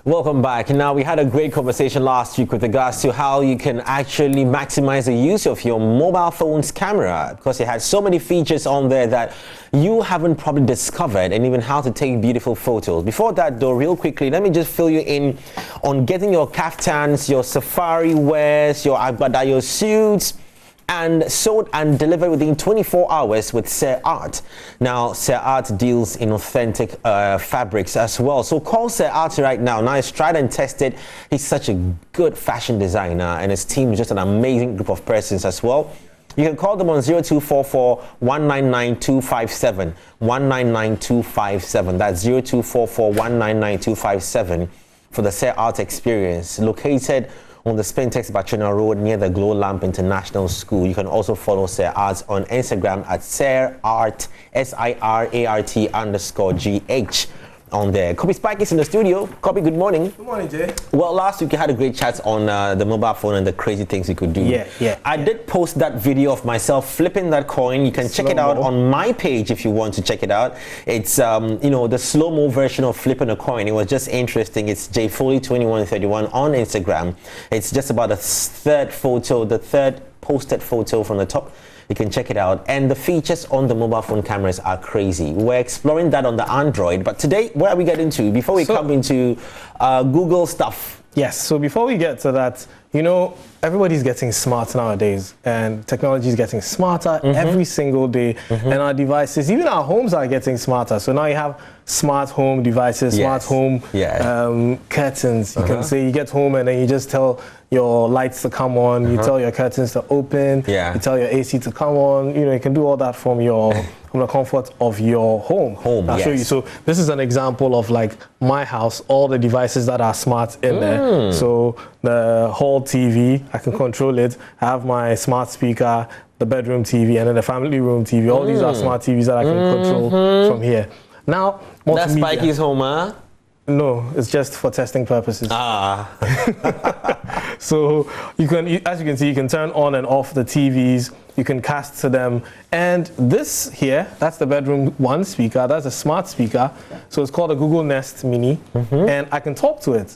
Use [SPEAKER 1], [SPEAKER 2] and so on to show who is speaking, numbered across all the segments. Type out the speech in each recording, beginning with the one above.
[SPEAKER 1] Welcome back. Now, we had a great conversation last week with regards to how you can actually maximize the use of your mobile phone's camera, because it has so many features on there that you haven't probably discovered, and even how to take beautiful photos. Before that, though, real quickly, let me just fill you in on getting your kaftans, your safari wears, your agbada, your suits, and sold and delivered within 24 hours with Sir Art. Now, Sir Art deals in authentic fabrics as well. So call Sir Art right now. Now, he's tried and tested. He's such a good fashion designer, and his team is just an amazing group of persons as well. You can call them on 0244 199 257. 199 257. That's 0244 199 257 for the Sir Art experience. Located on the Spintex Bachina Road near the Glow Lamp International School. You can also follow Sir Art on Instagram at Sir Art, SIRART_GH on there. Kobe Spike is in the studio. Kobe, good morning.
[SPEAKER 2] Good morning, Jay.
[SPEAKER 1] Well, last week you had a great chat on the mobile phone and the crazy things you could do. I did post that video of myself flipping that coin. You can check it out on my page if you want to check it out. It's the slow-mo version of flipping a coin. It was just interesting. It's jfoley2131 on Instagram. It's just about the third posted photo from the top. You can check it out, and the features on the mobile phone cameras are crazy. We're exploring that on the Android, but today, where are we getting to? Before we come into Google stuff.
[SPEAKER 2] Yes, so before we get to that, everybody's getting smart nowadays, and technology is getting smarter every single day, and our devices, even our homes, are getting smarter. So now you have smart home devices, smart home curtains. You can say you get home and then you just tell your lights to come on, you tell your curtains to open, you tell your AC to come on. You can do all that from the comfort of your home. I'll show you. So this is an example of like my house, all the devices that are smart in there. So the hall TV, I can control it. I have my smart speaker, the bedroom TV, and then the family room TV. All these are smart TVs that I can control from here. Now,
[SPEAKER 1] that's Spikey's home, huh?
[SPEAKER 2] No, it's just for testing purposes. So you can, as you can see, you can turn on and off the TVs. You can cast to them. And this here, that's the bedroom one speaker. That's a smart speaker. So it's called a Google Nest Mini. And I can talk to it.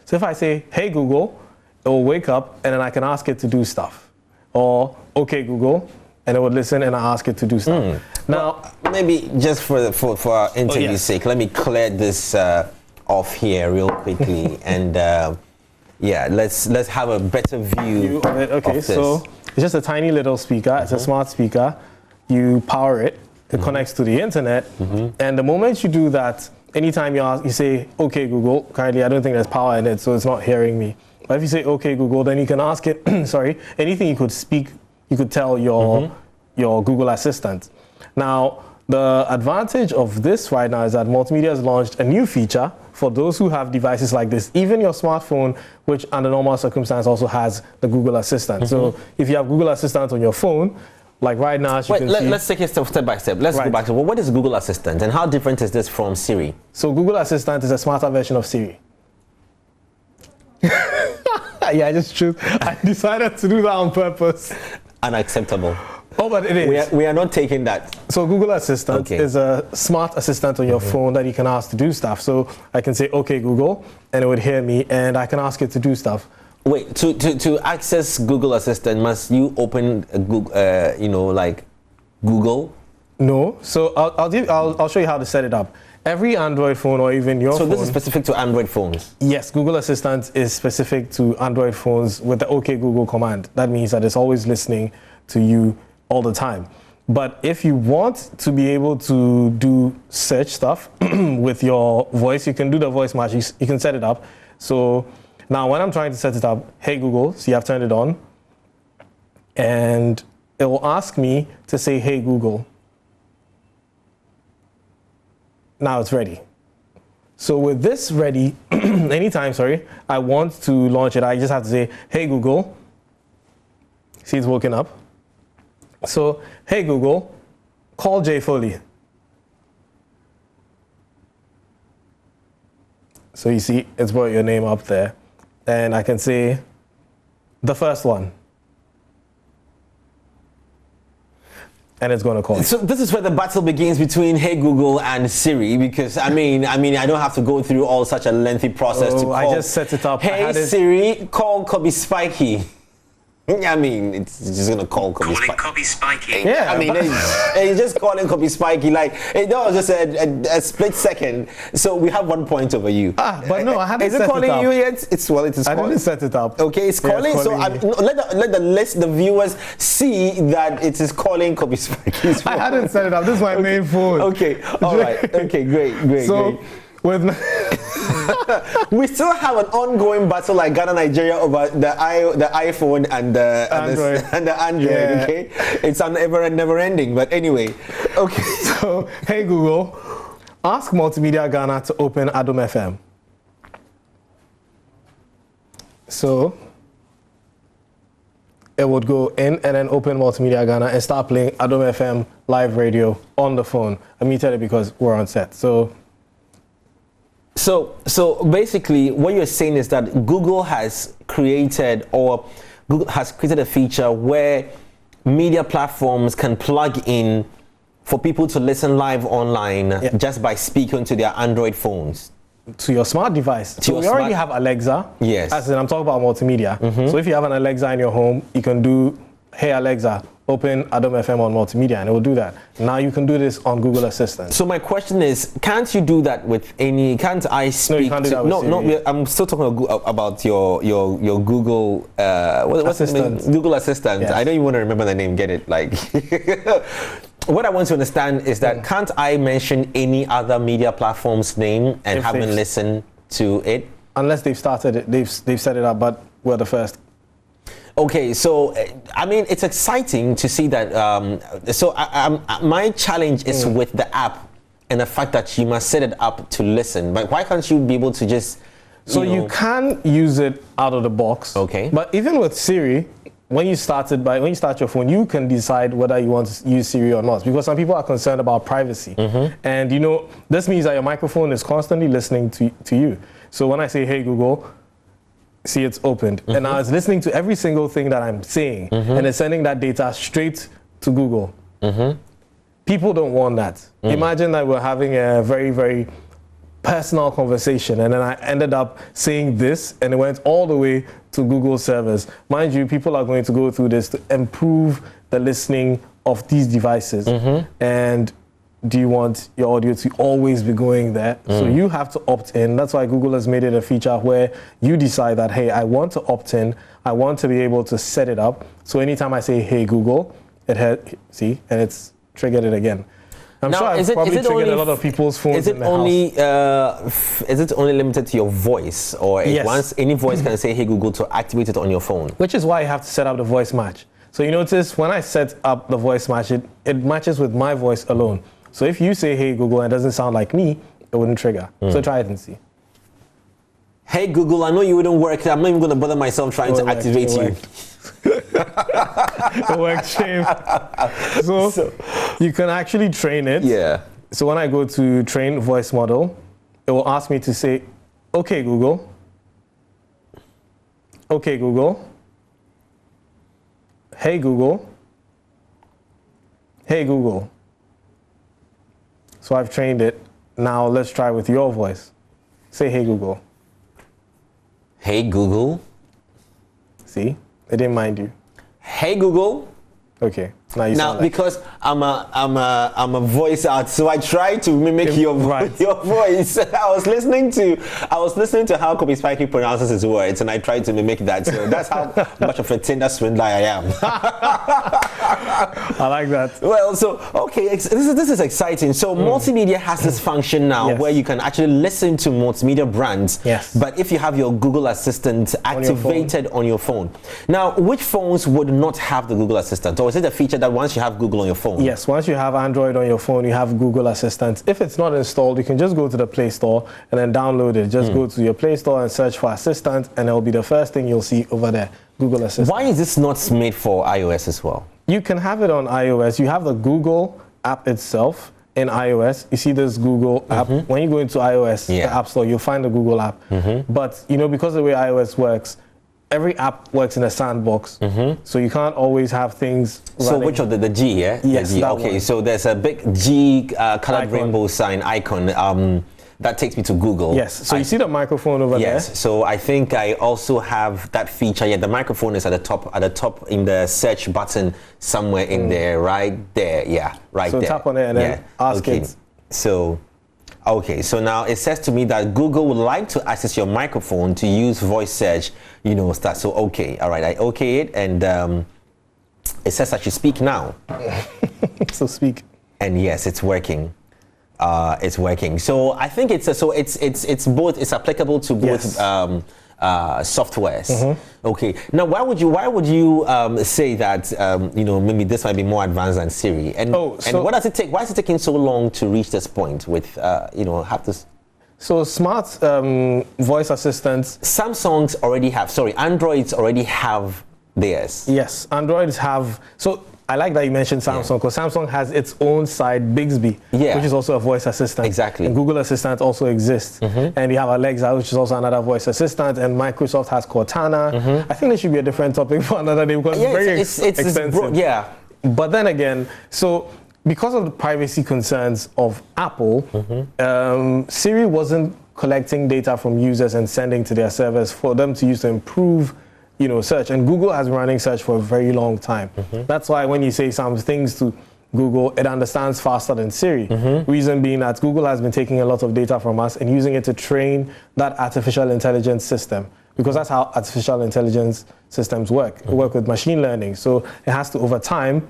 [SPEAKER 2] So if I say, hey, Google, it will wake up and then I can ask it to do stuff. Or, okay, Google, and it would listen and I ask it to do stuff. Now,
[SPEAKER 1] well, maybe just for our interview's sake, let me clear this off here real quickly. And let's have a better view
[SPEAKER 2] of it. Okay,
[SPEAKER 1] of this.
[SPEAKER 2] So it's just a tiny little speaker. It's a smart speaker. You power it. It connects to the internet. And the moment you do that, anytime you say, okay, Google, currently I don't think there's power in it, so it's not hearing me. But if you say, okay, Google, then you can ask it, anything you could speak, you could tell your Google Assistant. Now, the advantage of this right now is that Multimedia has launched a new feature for those who have devices like this. Even your smartphone, which under normal circumstances also has the Google Assistant. So if you have Google Assistant on your phone, like right now, as you can see.
[SPEAKER 1] Let's take it step by step. Let's go back to, what is Google Assistant and how different is this from Siri?
[SPEAKER 2] So Google Assistant is a smarter version of Siri. I decided to do that on purpose.
[SPEAKER 1] Unacceptable.
[SPEAKER 2] Oh, but it is.
[SPEAKER 1] We are not taking that.
[SPEAKER 2] So Google Assistant is a smart assistant on your phone that you can ask to do stuff. So I can say, okay, Google, and it would hear me, and I can ask it to do stuff.
[SPEAKER 1] Wait, to access Google Assistant, must you open Google, like Google?
[SPEAKER 2] No. So I'll show you how to set it up. Every Android phone or even your phone.
[SPEAKER 1] So this is specific to Android phones?
[SPEAKER 2] Yes, Google Assistant is specific to Android phones with the OK Google command. That means that it's always listening to you all the time. But if you want to be able to do search stuff with your voice, you can do the voice match. You can set it up. So now when I'm trying to set it up, hey Google, see I've turned it on, and it will ask me to say, hey Google. Now it's ready. So with this ready, anytime, I want to launch it, I just have to say, hey Google. See, it's woken up. So, hey Google, call Jay Foley. So you see, it's brought your name up there. And I can say the first one. and it's going to call you.
[SPEAKER 1] So this is where the battle begins between Hey Google and Siri, because I mean, I don't have to go through all such a lengthy process to call.
[SPEAKER 2] I just set it up.
[SPEAKER 1] Hey Siri, call Kobe Spiky. I mean, it's just gonna call Kobe Spiky.
[SPEAKER 3] Kobe Spiky.
[SPEAKER 1] Yeah, I mean, it's just calling Kobe Spiky. Like, that was just a split second. So we have 1 point over you.
[SPEAKER 2] But no, I haven't
[SPEAKER 1] set
[SPEAKER 2] it up.
[SPEAKER 1] Is it calling you yet? It is
[SPEAKER 2] I
[SPEAKER 1] calling.
[SPEAKER 2] didn't set it up.
[SPEAKER 1] Okay, it's calling.
[SPEAKER 2] It's
[SPEAKER 1] so let the viewers see that it is calling Kobe Spiky.
[SPEAKER 2] I hadn't set it up. This is my main phone.
[SPEAKER 1] Okay, all right. Okay, great.
[SPEAKER 2] So, with
[SPEAKER 1] we still have an ongoing battle like Ghana, Nigeria over the iPhone and the Android.
[SPEAKER 2] Yeah.
[SPEAKER 1] Okay, it's never ending. But anyway, okay.
[SPEAKER 2] So, hey Google, ask Multimedia Ghana to open Adom FM. So it would go in and then open Multimedia Ghana and start playing Adom FM live radio on the phone. I muted it because we're on set.
[SPEAKER 1] So basically, what you're saying is that Google has created a feature where media platforms can plug in for people to listen live online just by speaking to their Android phones.
[SPEAKER 2] To your smart device. So we already have Alexa.
[SPEAKER 1] Yes.
[SPEAKER 2] As in, I'm talking about multimedia. So if you have an Alexa in your home, you can do, hey Alexa, open Adom FM on multimedia, and it will do that. Now you can do this on Google Assistant.
[SPEAKER 1] So my question is, can't you do that with any? Can't I speak?
[SPEAKER 2] No, you can't do that with Siri.
[SPEAKER 1] I'm still talking about your Google what's
[SPEAKER 2] Assistant.
[SPEAKER 1] Google Assistant.
[SPEAKER 2] Yes.
[SPEAKER 1] I don't even want to remember the name. Get it? Like, what I want to understand is that can't I mention any other media platform's name and have them listen to it? Unless
[SPEAKER 2] they've started it, they've set it up, but we're the first.
[SPEAKER 1] Okay, so I mean, it's exciting to see that. My challenge is with the app and the fact that you must set it up to listen. But why can't you be able to just?
[SPEAKER 2] You can use it out of the box.
[SPEAKER 1] Okay.
[SPEAKER 2] But even with Siri, when you start your phone, you can decide whether you want to use Siri or not, because some people are concerned about privacy. And this means that your microphone is constantly listening to you. So when I say, hey Google, see, it's opened. And now it's listening to every single thing that I'm saying. And it's sending that data straight to Google. People don't want that. Imagine that we're having a very, very personal conversation, and then I ended up saying this, and it went all the way to Google servers. Mind you, people are going to go through this to improve the listening of these devices. And do you want your audio to always be going there? So you have to opt in. That's why Google has made it a feature where you decide that, hey, I want to opt in. I want to be able to set it up. So anytime I say, hey, Google, and it's triggered it again. I'm sure I've probably triggered a lot of people's phones.
[SPEAKER 1] Is it only limited to your voice, or once any voice can say, hey, Google, to activate it on your phone?
[SPEAKER 2] Which is why you have to set up the voice match. So you notice when I set up the voice match, it matches with my voice alone. So if you say, hey, Google, and it doesn't sound like me, it wouldn't trigger. So try it and see.
[SPEAKER 1] Hey, Google, I know you wouldn't work. I'm not even going to bother myself trying to activate you.
[SPEAKER 2] It works, shame. So you can actually train it.
[SPEAKER 1] Yeah.
[SPEAKER 2] So when I go to train voice model, it will ask me to say, okay, Google. Okay, Google. Hey, Google. Hey, Google. So I've trained it. Now let's try with your voice. Say, hey, Google.
[SPEAKER 1] Hey, Google.
[SPEAKER 2] See? It didn't mind you.
[SPEAKER 1] Hey, Google.
[SPEAKER 2] Okay. Now
[SPEAKER 1] because I'm a voice art, so I try to mimic your voice. I was listening to how Kobe Spiky pronounces his words, and I tried to mimic that. So that's how much of a Tinder swindler I am.
[SPEAKER 2] I like that.
[SPEAKER 1] Well, so okay, this is exciting. So multimedia has this function now where you can actually listen to multimedia brands.
[SPEAKER 2] Yes.
[SPEAKER 1] But if you have your Google Assistant activated on your phone. Now, which phones would not have the Google Assistant, or is it a feature that once you have Google on your phone?
[SPEAKER 2] Yes, once you have Android on your phone, you have Google Assistant. If it's not installed, you can just go to the Play Store and then download it. Just go to your Play Store and search for Assistant, and it'll be the first thing you'll see over there, Google Assistant.
[SPEAKER 1] Why is this not made for iOS as well?
[SPEAKER 2] You can have it on iOS. You have the Google app itself in iOS. You see this Google app. When you go into iOS, the App Store, you'll find the Google app. But, because the way iOS works, every app works in a sandbox, so you can't always have things.
[SPEAKER 1] So
[SPEAKER 2] running.
[SPEAKER 1] which of the G? Yeah.
[SPEAKER 2] Yes,
[SPEAKER 1] The G.
[SPEAKER 2] that
[SPEAKER 1] Okay.
[SPEAKER 2] one.
[SPEAKER 1] So there's a big G colored
[SPEAKER 2] Icon.
[SPEAKER 1] rainbow sign icon. That takes me to Google.
[SPEAKER 2] Yes. So you see the microphone over there.
[SPEAKER 1] Yes. So I think I also have that feature. Yeah. The microphone is at the top in the search button somewhere in there, right there. Yeah. Right
[SPEAKER 2] So
[SPEAKER 1] there.
[SPEAKER 2] tap on it and then ask it.
[SPEAKER 1] So. Okay, so now it says to me that Google would like to access your microphone to use voice search, start. So, okay, all right, I okay it, and it says that you speak now.
[SPEAKER 2] So speak.
[SPEAKER 1] And yes, it's working. It's working. So I think it's both. It's applicable to both
[SPEAKER 2] Yes.
[SPEAKER 1] Softwares. Okay. Now, why would you say that maybe this might be more advanced than Siri? And and what does it take? Why is it taking so long to reach this point with have this?
[SPEAKER 2] So smart voice assistants.
[SPEAKER 1] Samsungs already have. Sorry, Androids already have theirs.
[SPEAKER 2] Yes, Androids have. So I like that you mentioned Samsung because Samsung has its own side, Bixby, which is also a voice assistant.
[SPEAKER 1] Exactly.
[SPEAKER 2] And Google Assistant also exists. And you have Alexa, which is also another voice assistant. And Microsoft has Cortana. I think there should be a different topic for another day because it's very expensive. But then again, so because of the privacy concerns of Apple, Siri wasn't collecting data from users and sending to their servers for them to use to improve search. And Google has been running search for a very long time. That's why when you say some things to Google, it understands faster than Siri. Reason being that Google has been taking a lot of data from us and using it to train that artificial intelligence system. Because that's how artificial intelligence systems work. They work with machine learning. So it has to, over time,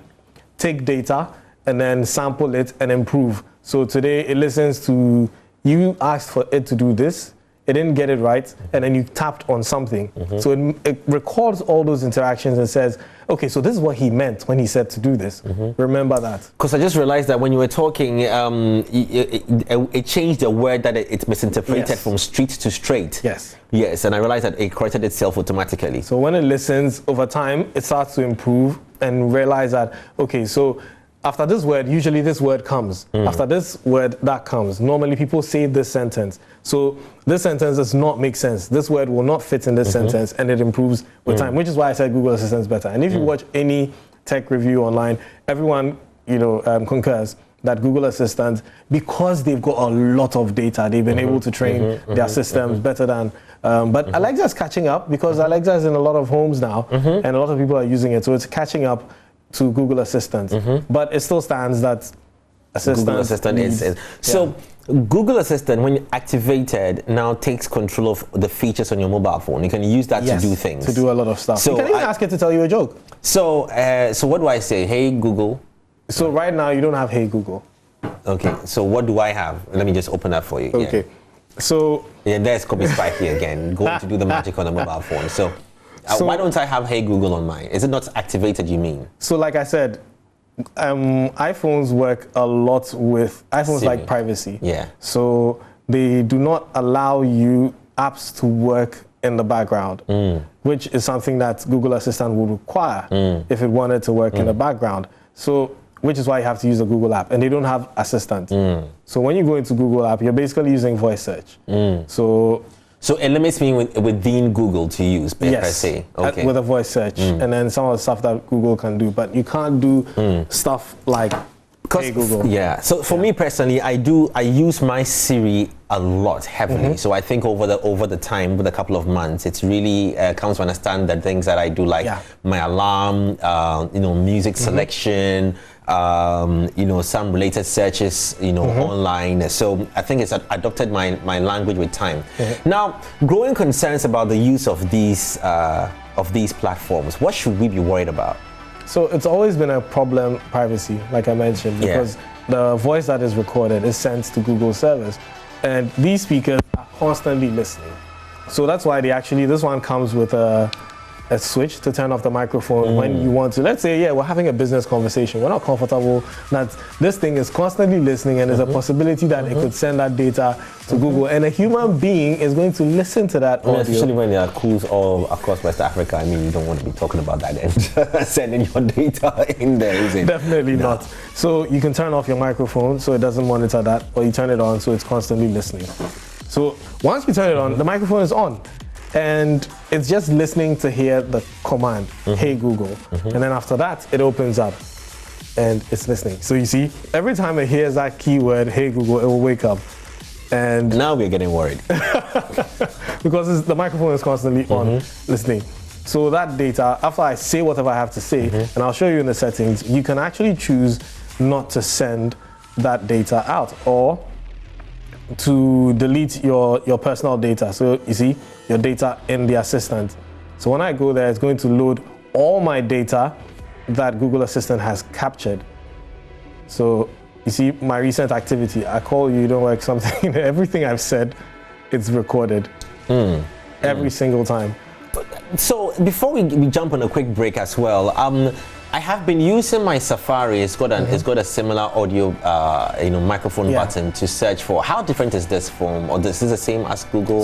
[SPEAKER 2] take data and then sample it and improve. So today it listens to, you asked for it to do this, it didn't get it right, and then you tapped on something. So it records all those interactions and says, okay, so this is what he meant when he said to do this. Remember that.
[SPEAKER 1] Because I just realized that when you were talking, it changed the word that it misinterpreted from street to straight.
[SPEAKER 2] Yes.
[SPEAKER 1] Yes, and I realized that it corrected itself automatically.
[SPEAKER 2] So when it listens, over time, it starts to improve and realize that, okay, so after this word, usually this word comes. After this word, that comes. Normally people say this sentence. So this sentence does not make sense. This word will not fit in this sentence, and it improves with time, which is why I said Google Assistant is better. And if you watch any tech review online, everyone concurs that Google Assistant, because they've got a lot of data, they've been able to train their systems better than. But Alexa is catching up because Alexa is in a lot of homes now, and a lot of people are using it. So it's catching up to Google Assistant, but it still stands that
[SPEAKER 1] Google Assistant is. So Google Assistant, when activated, now takes control of the features on your mobile phone. You can use that to do things.
[SPEAKER 2] To do a lot of stuff. So you can even ask it to tell you a joke.
[SPEAKER 1] So, so what do I say? Hey Google.
[SPEAKER 2] So right now you don't have Hey Google.
[SPEAKER 1] Okay. So what do I have? Let me just open that for you.
[SPEAKER 2] Okay. So
[SPEAKER 1] there's Copy Spiky again, going to do the magic on the mobile phone. So why don't I have Hey Google on mine? Is it not activated, you mean?
[SPEAKER 2] So like I said, iPhones work a lot with, iPhones like privacy.
[SPEAKER 1] Yeah.
[SPEAKER 2] So they do not allow you apps to work in the background, which is something that Google Assistant would require if it wanted to work in the background. So, which is why you have to use a Google app, and they don't have Assistant. So when you go into Google app, you're basically using voice search.
[SPEAKER 1] So it limits me within Google to use, per se. Okay.
[SPEAKER 2] With a voice search, and then some of the stuff that Google can do, but you can't do stuff like Hey Google.
[SPEAKER 1] Yeah. So for me personally, I use my Siri a lot heavily. So I think over the time, with a couple of months, it's really comes to understand the things that I do, like my alarm, music selection. Some related searches, online. So I think it's adopted my language with time. Now, growing concerns about the use of these platforms. What should we be worried about?
[SPEAKER 2] So it's always been a problem, privacy, like I mentioned, because the voice that is recorded is sent to Google servers, and these speakers are constantly listening. So that's why this one comes with a switch to turn off the microphone when you want to. Let's say, we're having a business conversation. We're not comfortable that this thing is constantly listening, and there's a possibility that it could send that data to Google, and a human being is going to listen to that audio.
[SPEAKER 1] Especially when there are calls all across West Africa. I mean, you don't want to be talking about that and sending your data in there, is it?
[SPEAKER 2] Definitely not. So you can turn off your microphone so it doesn't monitor that, or you turn it on so it's constantly listening. So once you turn it on, the microphone is on. and it's just listening to hear the command, hey Google. And then after that, it opens up and it's listening. So you see, every time it hears that keyword, hey Google, it will wake up. And
[SPEAKER 1] now we're getting worried.
[SPEAKER 2] because the microphone is constantly on listening. So that data, after I say whatever I have to say, and I'll show you in the settings, you can actually choose not to send that data out or to delete your personal data. So you see your data in the assistant. So when I go there, it's going to load all my data that Google Assistant has captured. So you see my recent activity. I call you don't work something. Everything I've said, it's recorded every single time.
[SPEAKER 1] So before we jump on a quick break as well, I have been using my Safari. It's got a similar audio, microphone button to search for. How different is this from, or this is the same as Google?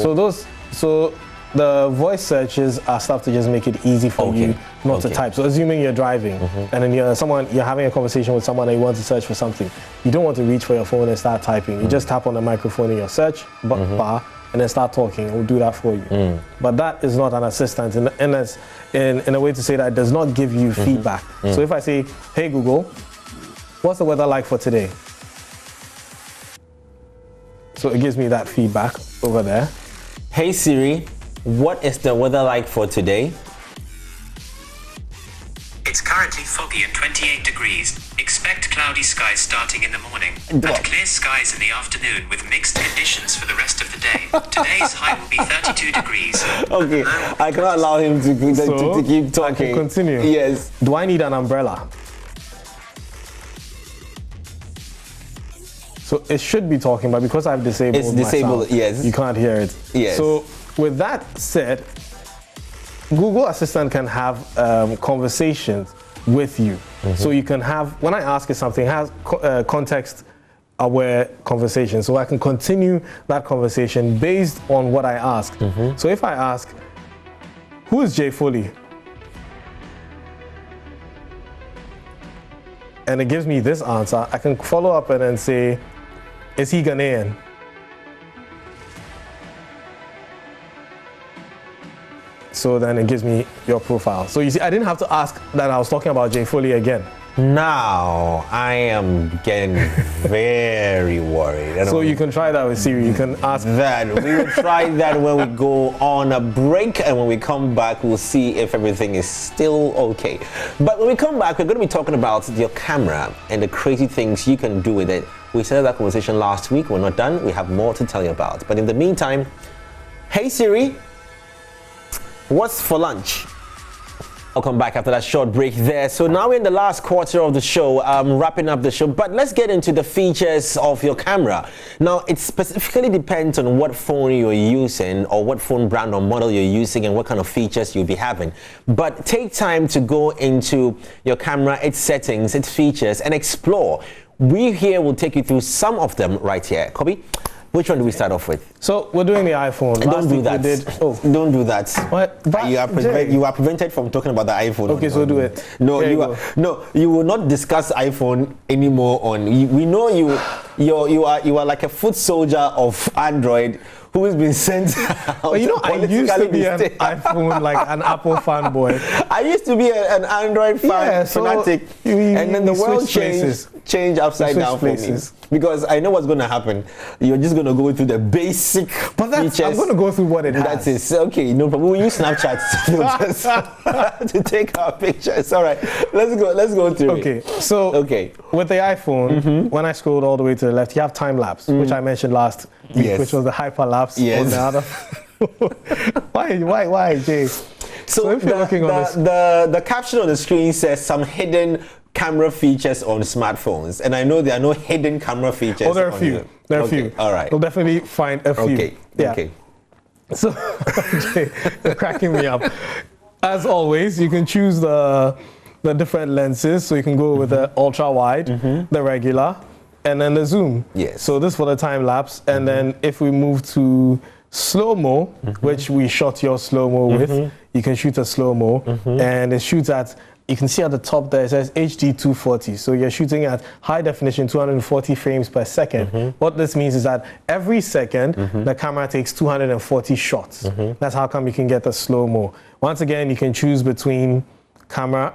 [SPEAKER 2] So the voice searches are stuff to just make it easy for you not to type. So assuming you're driving and then you're having a conversation with someone and you want to search for something, you don't want to reach for your phone and start typing. You just tap on the microphone in your search bar and then start talking. It will do that for you. But that is not an assistant, in a way to say that it does not give you feedback. So if I say, hey Google, what's the weather like for today? So it gives me that feedback over there.
[SPEAKER 1] Hey Siri, what is the weather like for today?
[SPEAKER 3] It's currently foggy and 28 degrees. Expect cloudy skies starting in the morning and clear skies in the afternoon with mixed conditions for the rest of the day. Today's high will be 32 degrees.
[SPEAKER 1] Okay, I cannot allow him to keep talking.
[SPEAKER 2] I can continue.
[SPEAKER 1] Yes.
[SPEAKER 2] Do I need an umbrella? So it should be talking, but because I've disabled
[SPEAKER 1] disabled, yes.
[SPEAKER 2] You can't hear it.
[SPEAKER 1] Yes.
[SPEAKER 2] So with that said, Google Assistant can have conversations with you. So you can have, when I ask it something, it has context-aware conversation. So I can continue that conversation based on what I asked. So if I ask, who is Jay Foley? And it gives me this answer, I can follow up and then say, is he Ghanaian? So then it gives me your profile. So you see, I didn't have to ask that I was talking about Jay Foley again.
[SPEAKER 1] Now I am getting very worried.
[SPEAKER 2] So you can try that with Siri. You can ask
[SPEAKER 1] that. We will try that when we go on a break, and when we come back, we'll see if everything is still okay. But when we come back, we're going to be talking about your camera and the crazy things you can do with it. We started that conversation last week. We're not done. We have more to tell you about. But in the meantime, hey Siri, what's for lunch? I'll come back after that short break there. So now we're in the last quarter of the show, wrapping up the show, but let's get into the features of your camera. Now, it specifically depends on what phone you're using or what phone brand or model you're using and what kind of features you'll be having. But take time to go into your camera, its settings, its features, and explore. We here will take you through some of them right here. Kobe, which one do we start off with?
[SPEAKER 2] So we're doing the iPhone.
[SPEAKER 1] Don't do that. Don't do that.
[SPEAKER 2] What?
[SPEAKER 1] You are prevented from talking about the iPhone.
[SPEAKER 2] Okay, so do it.
[SPEAKER 1] No, you will not discuss iPhone anymore. We know you are like a foot soldier of Android who has been sent out.
[SPEAKER 2] Well, you know, I used to be an iPhone, like an Apple fanboy.
[SPEAKER 1] I used to be an Android fanatic, and then the world changed upside down for me. Because I know what's going to happen. You're just going to go through the basic features.
[SPEAKER 2] I'm going to go through what it has.
[SPEAKER 1] That's it. Okay, no problem. We'll use Snapchat to take our pictures. All right, let's go through it.
[SPEAKER 2] Okay, so with the iPhone, when I scrolled all the way to the left, you have time lapse, which I mentioned last week, which was the hyperlapse.
[SPEAKER 1] Yes.
[SPEAKER 2] On the other. Why, Jay?
[SPEAKER 1] So if you're looking on the caption on the screen says some hidden camera features on smartphones, and I know there are no hidden camera features.
[SPEAKER 2] Oh, there are a few. There are a few.
[SPEAKER 1] All right.
[SPEAKER 2] We'll definitely find a few.
[SPEAKER 1] Okay.
[SPEAKER 2] Yeah.
[SPEAKER 1] Okay.
[SPEAKER 2] So, Jay, you're cracking me up. As always, you can choose the different lenses. So you can go with the ultra wide, the regular, and then the zoom.
[SPEAKER 1] Yes.
[SPEAKER 2] So this for the time lapse, and then if we move to slow-mo, which we shot your slow-mo with, you can shoot a slow-mo, and it shoots at you can see at the top there, it says HD 240. So you're shooting at high definition, 240 frames per second. What this means is that every second, the camera takes 240 shots. That's how come you can get the slow-mo. Once again, you can choose between camera,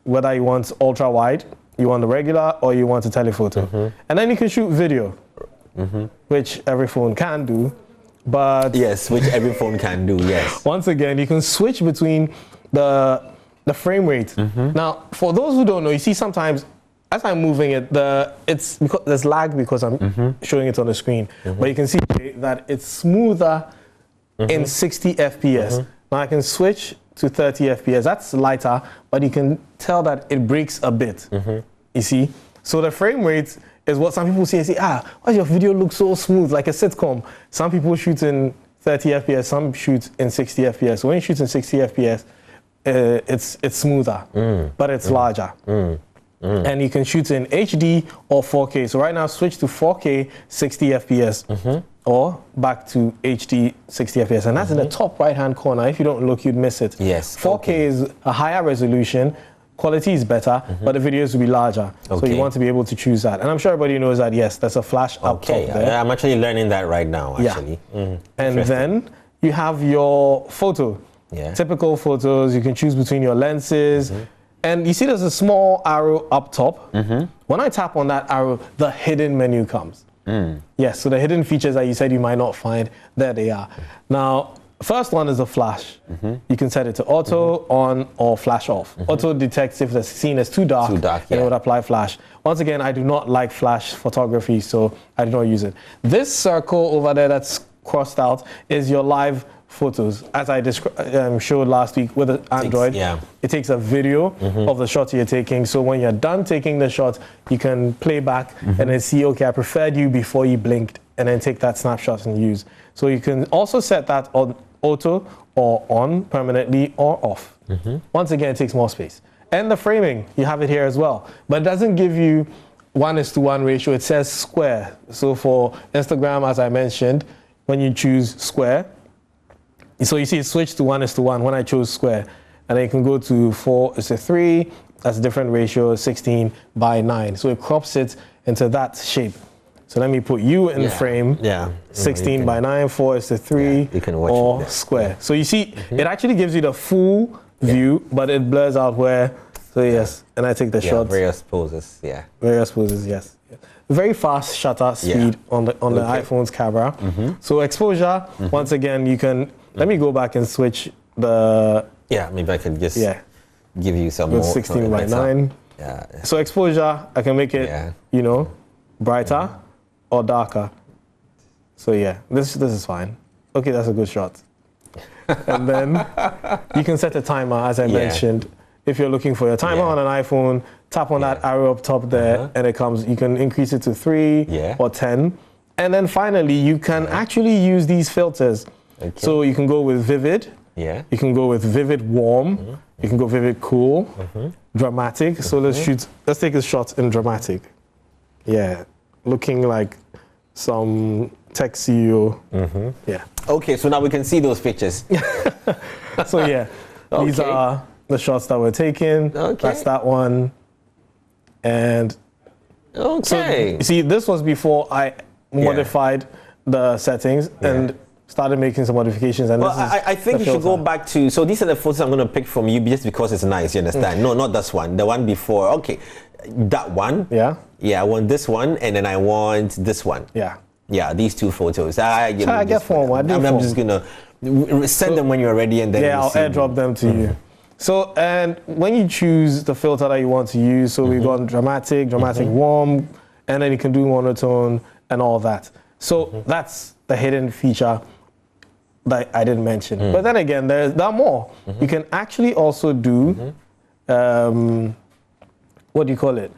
[SPEAKER 2] whether you want ultra wide, you want the regular, or you want a telephoto. And then you can shoot video, which every phone can do. But
[SPEAKER 1] yes, which every phone can do, yes.
[SPEAKER 2] Once again, you can switch between the frame rate. Now, for those who don't know, you see sometimes as I'm moving it, it's because there's lag because I'm showing it on the screen. But you can see that it's smoother in 60 FPS. Now I can switch to 30 FPS. That's lighter, but you can tell that it breaks a bit. You see? So the frame rate is what some people say, why does your video look so smooth, like a sitcom? Some people shoot in 30 FPS, some shoot in 60 FPS. So when you shoot in 60 FPS, it's smoother, but it's larger. And you can shoot in HD or 4K. So right now, switch to 4K 60 FPS or back to HD 60 FPS. And that's in the top right-hand corner. If you don't look, you'd miss it.
[SPEAKER 1] Yes.
[SPEAKER 2] 4K is a higher resolution. Quality is better, but the videos will be larger. So you want to be able to choose that. And I'm sure everybody knows that, yes, there's a flash up top there.
[SPEAKER 1] I'm actually learning that right now, actually.
[SPEAKER 2] And then you have your photo. Typical photos, you can choose between your lenses. And you see there's a small arrow up top. When I tap on that arrow, the hidden menu comes. Yes, so the hidden features that you said you might not find, there they are. Now, first one is the flash. You can set it to auto, on, or flash off. Auto detects if the scene is too dark, and it would apply flash. Once again, I do not like flash photography, so I do not use it. This circle over there that's crossed out is your live photos. As I showed last week with the Android, it takes a video of the shot you're taking. So when you're done taking the shot, you can play back and then see, okay, I preferred you before you blinked, and then take that snapshot and use. So you can also set that on auto or on permanently or off. Once again, it takes more space. And the framing, you have it here as well. But it doesn't give you 1:1 ratio, it says square. So for Instagram, as I mentioned, when you choose square, so you see it switched to 1:1 when I chose square. And then you can go to 4:3, that's a different ratio, 16:9. So it crops it into that shape. So let me put you in the frame, 16:9, 4:3,
[SPEAKER 1] you can watch
[SPEAKER 2] or square. So you see, it actually gives you the full view, but it blurs out where, so yes, and I take the shot.
[SPEAKER 1] Various poses,
[SPEAKER 2] Various poses, yes. Very fast shutter speed on the iPhone's camera. So exposure, once again, you can, let me go back and switch the...
[SPEAKER 1] maybe I can just give you some more.
[SPEAKER 2] 16:9. So exposure, I can make it, you know, brighter or darker. So this is fine. Okay, that's a good shot. And then you can set a timer, as I mentioned. If you're looking for your timer on an iPhone, tap on that arrow up top there, and it comes. You can increase it to 3 or 10. And then finally, you can actually use these filters. So you can go with vivid. You can go with vivid warm. You can go vivid cool, dramatic. So let's take a shot in dramatic. Looking like some tech CEO.
[SPEAKER 1] Okay, so now we can see those pictures.
[SPEAKER 2] So these are the shots that we're taking. That's that one. And so you see, this was before I modified the settings and started making some modifications. And
[SPEAKER 1] I think you should go back to, so these are the photos I'm going to pick from you just because it's nice, you understand? No, not this one, the one before. Okay, that one. I want this one, and then I want this one. These two photos. I'm just going to send them when you're ready, and then
[SPEAKER 2] I'll airdrop them to you. So, and when you choose the filter that you want to use, so we've got dramatic warm, and then you can do monotone and all that. So that's the hidden feature that I didn't mention. But then again, there are more. You can actually also do, what do you call it?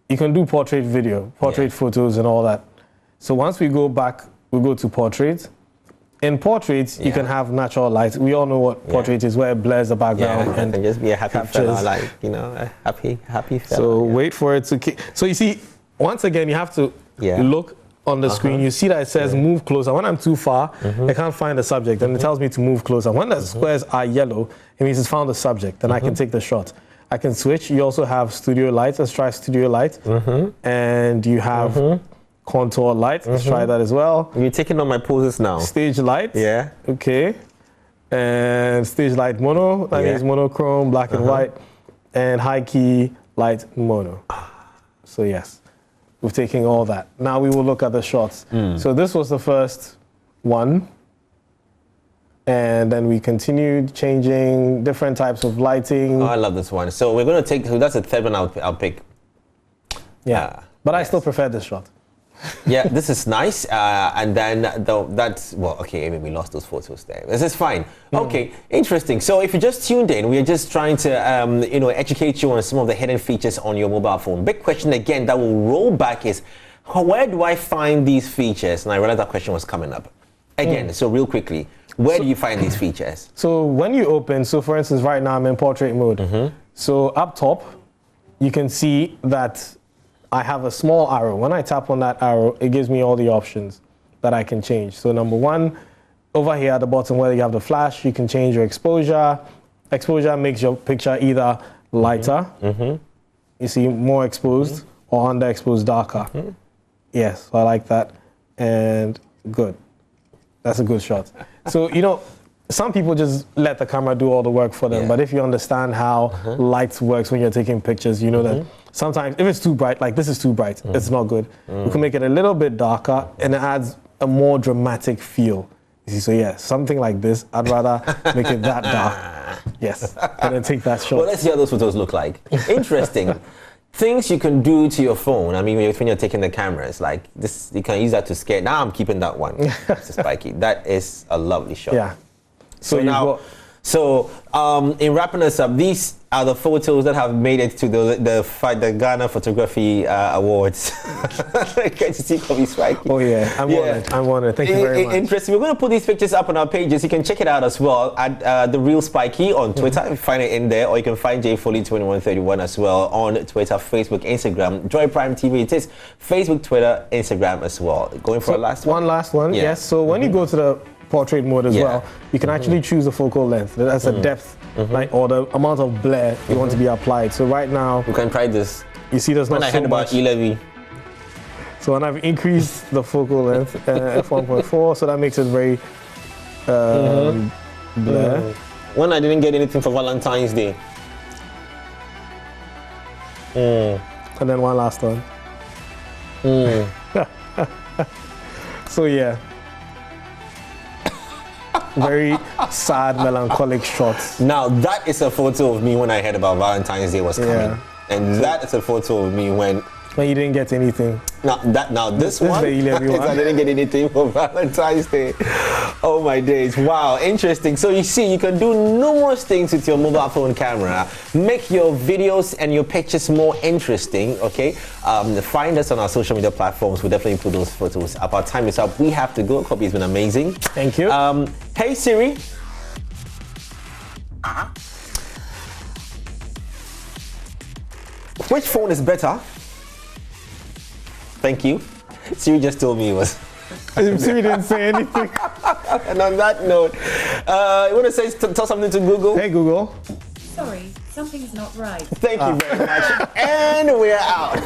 [SPEAKER 2] You can do portrait video, portrait photos and all that. So once we go back, we go to portrait. In portraits, you can have natural light. We all know what portrait is, where it blurs the background and
[SPEAKER 1] can just be a happy fella, like, you know, a happy fella.
[SPEAKER 2] So wait for it to so you see, once again, you have to look on the screen. You see that it says move closer. When I'm too far, I can't find the subject, and it tells me to move closer. When the squares are yellow, it means it's found the subject, then I can take the shot. I can switch. You also have studio light. Let's try studio light. And you have contour light. Let's try that as well.
[SPEAKER 1] You're taking on my poses now.
[SPEAKER 2] Stage light.
[SPEAKER 1] Yeah.
[SPEAKER 2] Okay. And stage light mono. That means monochrome, black and white. And high key light mono. So yes, we've taken all that. Now we will look at the shots. So this was the first one. And then we continued changing different types of lighting.
[SPEAKER 1] Oh, I love this one. So we're going to take, so that's the third one I'll pick.
[SPEAKER 2] Yeah, but I still prefer this shot.
[SPEAKER 1] Yeah, this is nice. And then that's, well, okay, maybe we lost those photos there. This is fine. Okay, interesting. So if you just tuned in, we're just trying to, educate you on some of the hidden features on your mobile phone. Big question again that will roll back is, where do I find these features? And I realized that question was coming up. Again, so real quickly, where do you find these features?
[SPEAKER 2] So when you open, so for instance, right now I'm in portrait mode. So up top, you can see that I have a small arrow. When I tap on that arrow, it gives me all the options that I can change. So number one, over here at the bottom where you have the flash, you can change your exposure. Exposure makes your picture either lighter, you see more exposed, or underexposed darker. Yes, I like that. And good. That's a good shot. So, some people just let the camera do all the work for them. But if you understand how light works when you're taking pictures, you know that sometimes if it's too bright, like this is too bright, it's not good. We can make it a little bit darker and it adds a more dramatic feel. You see, so yeah, something like this, I'd rather make it that dark. Yes, and then take that shot.
[SPEAKER 1] Well, let's see how those photos look like. Interesting. Things you can do to your phone. I mean, when you're taking the cameras, like this, you can use that to scare. Now I'm keeping that one. It's spiky. That is a lovely shot.
[SPEAKER 2] Yeah.
[SPEAKER 1] So now, in wrapping us up, these are the photos that have made it to the Ghana Photography Awards. Great to see Kobe Spiky.
[SPEAKER 2] Oh yeah, I'm honored. Thank you very much.
[SPEAKER 1] Interesting. We're going to put these pictures up on our pages. You can check it out as well at The Real Spiky on Twitter. You find it in there, or you can find JFoley2131 as well on Twitter, Facebook, Instagram. Joy Prime TV. It is Facebook, Twitter, Instagram as well. Going for a last one.
[SPEAKER 2] One last one. Yeah. Yes. So when you go to the portrait mode as well, you can actually choose the focal length. That's a depth, or the amount of blur you want to be applied. So right now,
[SPEAKER 1] you can try this.
[SPEAKER 2] You see, there's not
[SPEAKER 1] when I
[SPEAKER 2] so
[SPEAKER 1] heard about
[SPEAKER 2] much.
[SPEAKER 1] 11.
[SPEAKER 2] So when I've increased the focal length f1.4, so that makes it very blur.
[SPEAKER 1] When I didn't get anything for Valentine's Day.
[SPEAKER 2] And then one last one. So yeah. Very sad, melancholic shots.
[SPEAKER 1] Now that is a photo of me when I heard about Valentine's Day was coming, and that is a photo of me when
[SPEAKER 2] you didn't get anything.
[SPEAKER 1] This one, I didn't get anything for Valentine's Day. Oh my days! Wow, interesting. So you see, you can do numerous things with your mobile phone camera. Make your videos and your pictures more interesting. Okay, find us on our social media platforms. We'll definitely put those photos up. Our time is up. We have to go. Kobe, it's been amazing.
[SPEAKER 2] Thank you.
[SPEAKER 1] Hey Siri. Which phone is better? Thank you. Siri just told me it was.
[SPEAKER 2] Siri didn't say anything.
[SPEAKER 1] And on that note, you want to say tell something to Google?
[SPEAKER 2] Hey Google.
[SPEAKER 4] Sorry, something's not right.
[SPEAKER 1] Thank you very much. And we're out.